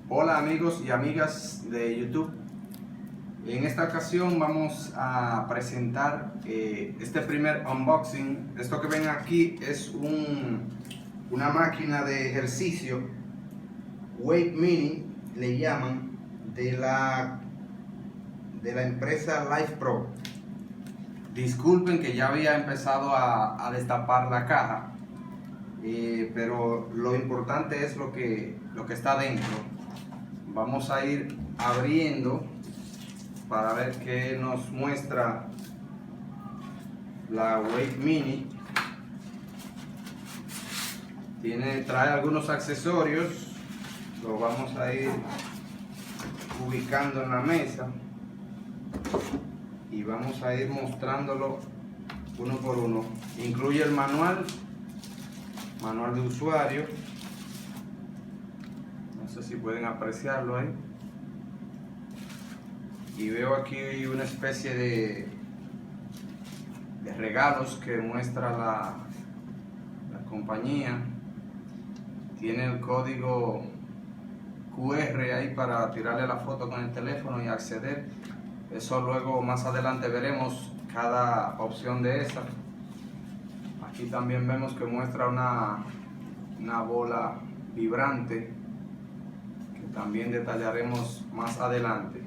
Hola amigos y amigas de YouTube. En esta ocasión vamos a presentar este primer unboxing. Esto que ven aquí es una máquina de ejercicio Weight Mini, le llaman, de la empresa Life Pro. Disculpen que ya había empezado a destapar la caja, pero lo importante es lo que está dentro. Vamos a ir abriendo para ver qué nos muestra la Weight Mini. Trae algunos accesorios, lo vamos a ir ubicando en la mesa y vamos a ir mostrándolo uno por uno. Incluye el manual de usuario. No sé si pueden apreciarlo ahí. Y veo aquí una especie de regalos que muestra la compañía. Tiene el código QR ahí para tirarle la foto con el teléfono y acceder. Eso luego más adelante veremos cada opción de esa. Aquí también vemos que muestra una bola vibrante que también detallaremos más adelante.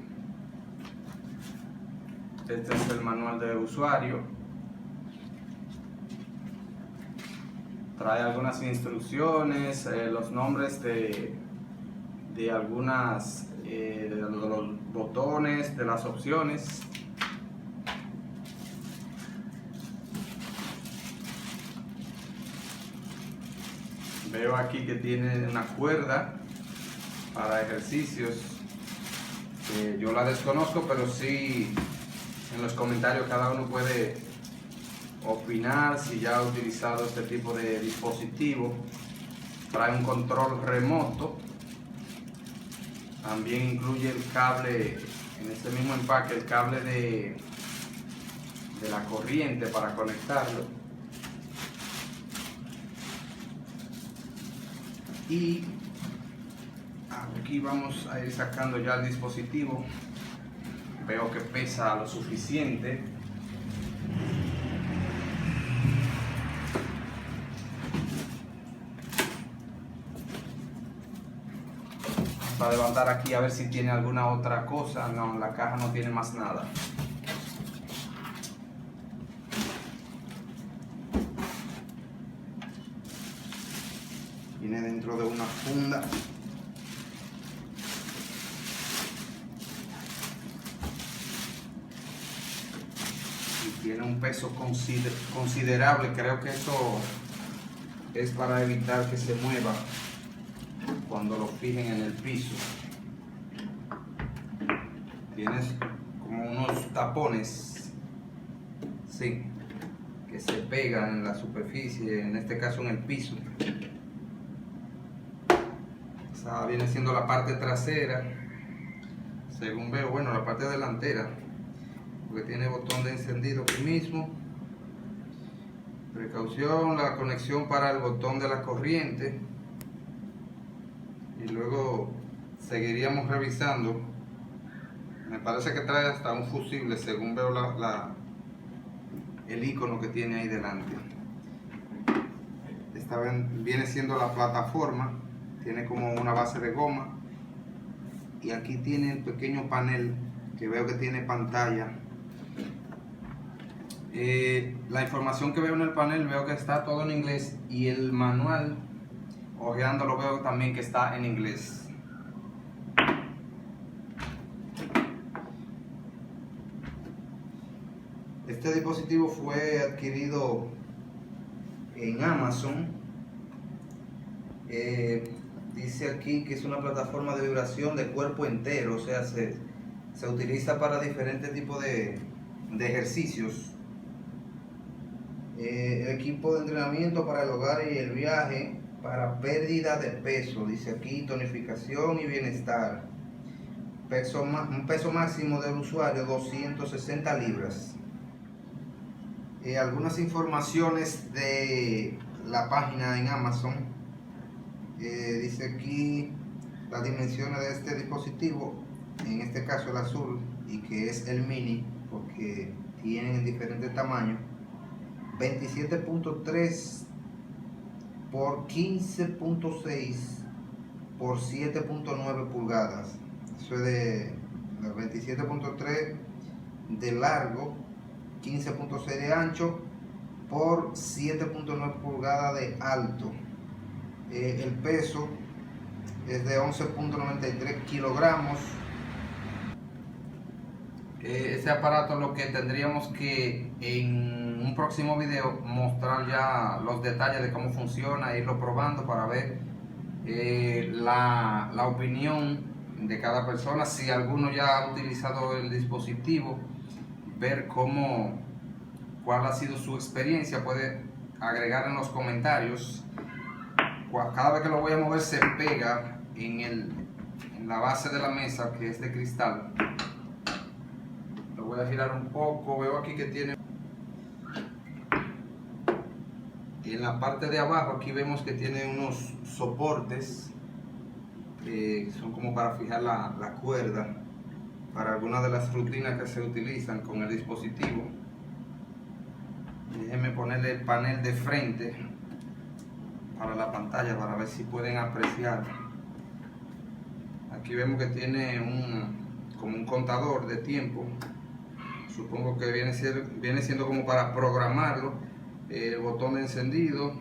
Este es el manual de usuario. Trae algunas instrucciones, los nombres de algunas de los botones, de las opciones. Veo aquí que tiene una cuerda para ejercicios. Yo la desconozco, pero sí en los comentarios cada uno puede opinar si ya ha utilizado este tipo de dispositivo. Trae un control remoto. También incluye el cable, en este mismo empaque, el cable de la corriente para conectarlo. Y aquí vamos a ir sacando ya el dispositivo. Veo que pesa lo suficiente. Vamos a levantar aquí a ver si tiene alguna otra cosa. No, la caja no tiene más nada. Viene dentro de una funda. Y tiene un peso considerable. Creo que eso es para evitar que se mueva cuando lo fijen en el piso. Tienes como unos tapones, sí, que se pegan en la superficie, en este caso en el piso. Esa viene siendo la parte trasera, según veo, bueno, la parte delantera, porque tiene botón de encendido aquí mismo. Precaución, la conexión para el botón de la corriente. Y luego seguiríamos revisando. Me parece que trae hasta un fusible, según veo el icono que tiene ahí delante. Esta viene siendo la plataforma. Tiene como una base de goma. Y aquí tiene el pequeño panel que veo que tiene pantalla. La información que veo en el panel, veo que está todo en inglés. Y el manual, ojeándolo, veo también que está en inglés. Este dispositivo fue adquirido en Amazon. Dice aquí que es una plataforma de vibración de cuerpo entero, o sea, se utiliza para diferentes tipos de ejercicios. Equipo de entrenamiento para el hogar y el viaje, para pérdida de peso, dice aquí, tonificación y bienestar. Un peso máximo del usuario, 260 libras. Algunas informaciones de la página en Amazon. Dice aquí las dimensiones de este dispositivo, en este caso el azul, y que es el mini porque tienen diferentes tamaños: 27.3 por 15.6 por 7.9 pulgadas. Eso es de 27.3 de largo, 15.6 de ancho por 7.9 pulgadas de alto. El peso es de 11.93 kilogramos. Ese aparato, lo que tendríamos que en un próximo video mostrar ya los detalles de cómo funciona, irlo probando para ver la opinión de cada persona. Si alguno ya ha utilizado el dispositivo, ver cuál ha sido su experiencia, puede agregar en los comentarios. Cada vez que lo voy a mover se pega en la base de la mesa, que es de cristal. Lo voy a girar un poco. Veo aquí que tiene, en la parte de abajo, aquí vemos que tiene unos soportes que son como para fijar la cuerda para algunas de las rutinas que se utilizan con el dispositivo. Déjenme ponerle el panel de frente para la pantalla para ver si pueden apreciar. Aquí vemos que tiene como un contador de tiempo. Supongo que viene siendo como para programarlo. El botón de encendido,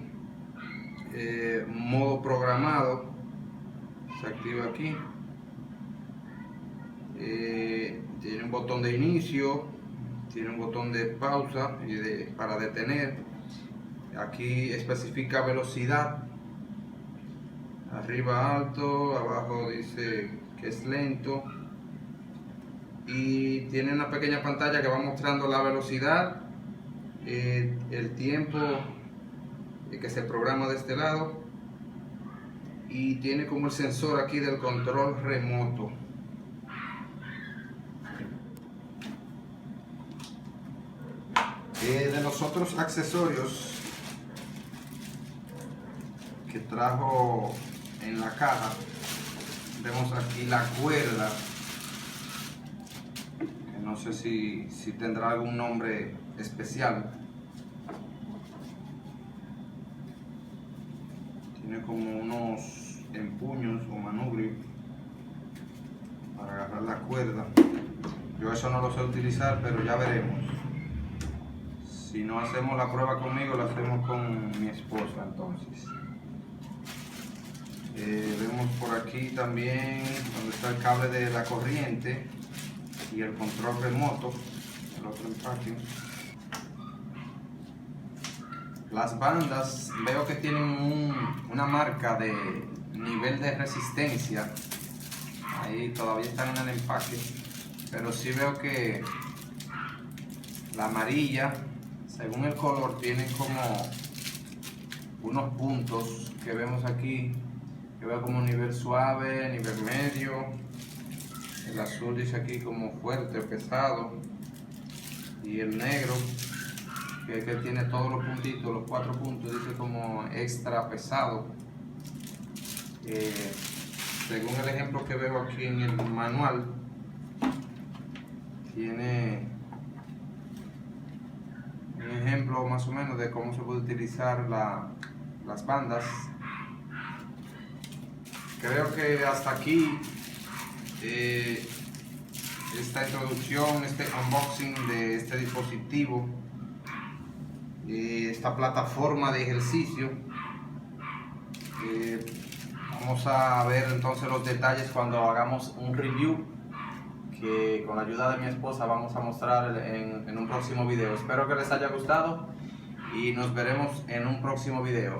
modo programado, se activa aquí. Tiene un botón de inicio, tiene un botón de pausa y para detener. Aquí especifica velocidad, arriba alto, abajo dice que es lento, y tiene una pequeña pantalla que va mostrando la velocidad, el tiempo que se programa de este lado, y tiene como el sensor aquí del control remoto. De los otros accesorios que trajo en la caja, vemos aquí la cuerda, que no sé si tendrá algún nombre especial. Tiene como unos empuños o manubrios para agarrar la cuerda. Yo eso no lo sé utilizar, pero ya veremos. Si no hacemos la prueba conmigo, la hacemos con mi esposa entonces. Vemos por aquí también donde está el cable de la corriente y el control remoto, el otro empaque. Las bandas, veo que tienen una marca de nivel de resistencia. Ahí todavía están en el empaque, pero sí veo que la amarilla, según el color, tiene como unos puntos que vemos aquí. Yo veo como nivel suave, nivel medio. El azul dice aquí como fuerte o pesado. Y el negro, que tiene todos los puntitos, los 4 puntos, dice como extra pesado. Según el ejemplo que veo aquí en el manual, tiene un ejemplo más o menos de cómo se puede utilizar las bandas. Creo que hasta aquí esta introducción, este unboxing de este dispositivo, esta plataforma de ejercicio. Vamos a ver entonces los detalles cuando hagamos un review, que con la ayuda de mi esposa vamos a mostrar en un próximo video. Espero que les haya gustado y nos veremos en un próximo video.